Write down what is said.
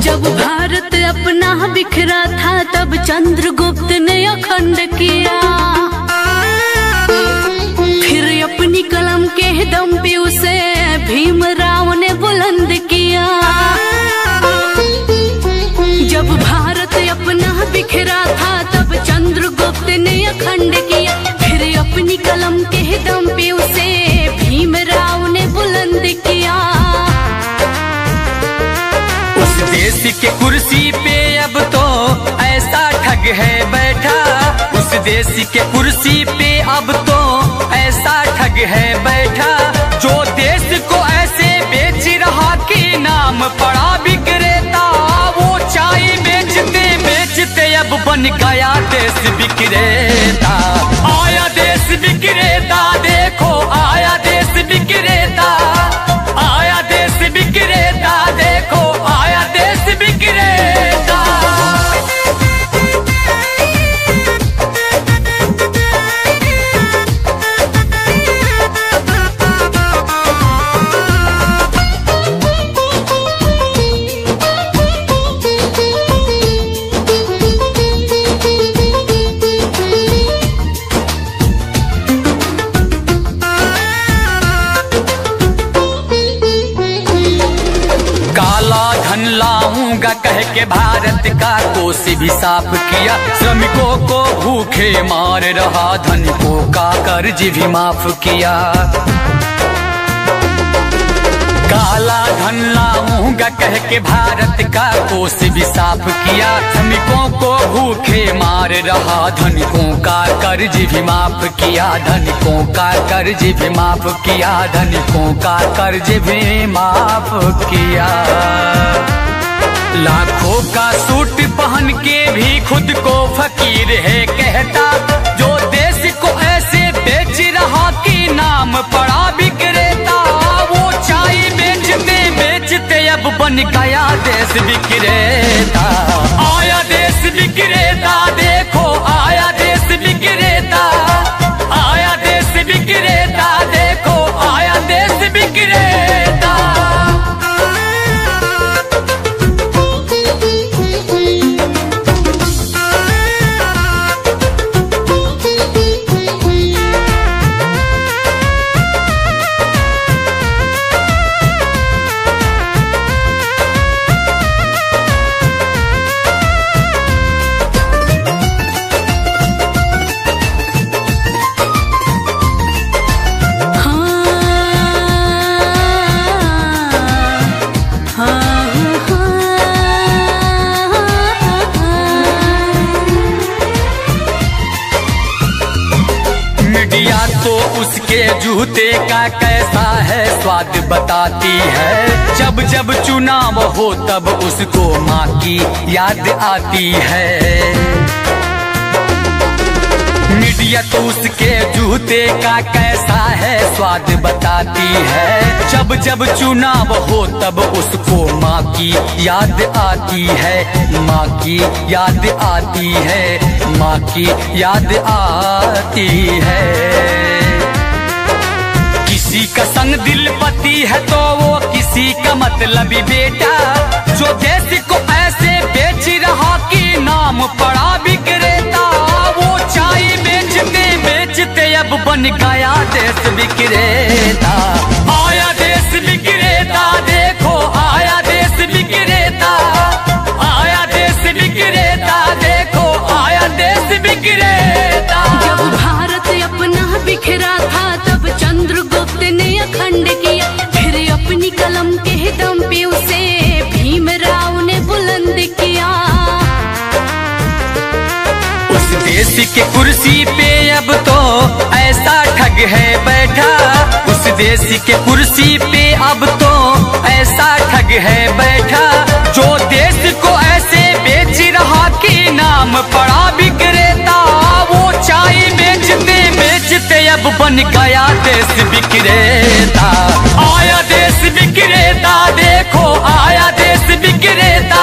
जब भारत अपना बिखरा था तब चंद्रगुप्त ने अखंड किया, फिर अपनी कलम के दम पे उसे भीमराव ने बुलंद किया। जब भारत अपना बिखरा था तब चंद्रगुप्त ने अखंड किया, फिर अपनी कलम के दम पे उसे भीमराव ने बुलंद किया। उस देश के कुर्सी पे अब तो ऐसा ठग है बैठा, उस देश के कुर्सी पे अब तो ऐसा ठग है बैठा, जो देश को ऐसे बेच रहा कि नाम पड़ा विक्रेता। वो चाय बेचते बेचते अब बन गया देश विक्रेता। आया देश विक्रेता, देखो आया देश विक्रेता, आया देश विक्रेता, देखो आया देश विक्रेता। धन लाऊंगा कह के भारत का कोष भी साफ किया, श्रमिकों को भूखे मार रहा, धनिकों का कर्ज भी माफ किया। काला धन लाऊंगा कह के भारत का कोष भी साफ किया, श्रमिकों को भूखे मार रहा, धनिकों का कर्ज भी माफ किया, धनिकों का कर्ज भी माफ किया, धनिकों का कर्ज भी माफ किया। लाखों का सूट पहन के भी खुद को फकीर है कहता, जो देश को ऐसे बेच रहा कि नाम पड़ा विक्रेता। वो चाय बेचते बेचते अब बन गया देश विक्रेता। आया देश विक्रेता, देखो आया देश विक्रेता, आया देश विक्रेता, देखो आया देश विक्रेता। तो उसके जूते का कैसा है स्वाद बताती है, जब जब चुनाव हो तब उसको माँ की याद आती है। मीडिया तो उसके जूते का कैसा है स्वाद बताती है, जब जब चुनाव हो तब उसको माँ की याद आती है, माँ की याद आती है, माँ की याद आती है। किसी का संग दिल पति है तो वो किसी का मतलबी बेटा, जो देश को ऐसे बेच रहा कि नाम पड़ा विक्रेता। वो चाय बेचते बेचते अब बन गया देश विक्रेता। आया देश विक्रेता, देखो आया देश विक्रेता, आया देश विक्रेता, देखो आया देश विक्रेता। जब भारत अपना बिखरा था तब चंद्रगुप्त ने अखंड किया, फिर अपनी कलम के दम पे उसे भीमराव ने बुलंद किया। उस देश के कुर्सी पे अब तो ऐसा ठग है बैठा, उस देश के कुर्सी पे अब तो ऐसा ठग है बैठा, जो देश को ऐसे बेच रहा कि नाम पड़ा विक्रेता। वो चाय बेचते बेचते अब बन गया देश विक्रेता। आया देश विक्रेता, देखो आया देश विक्रेता,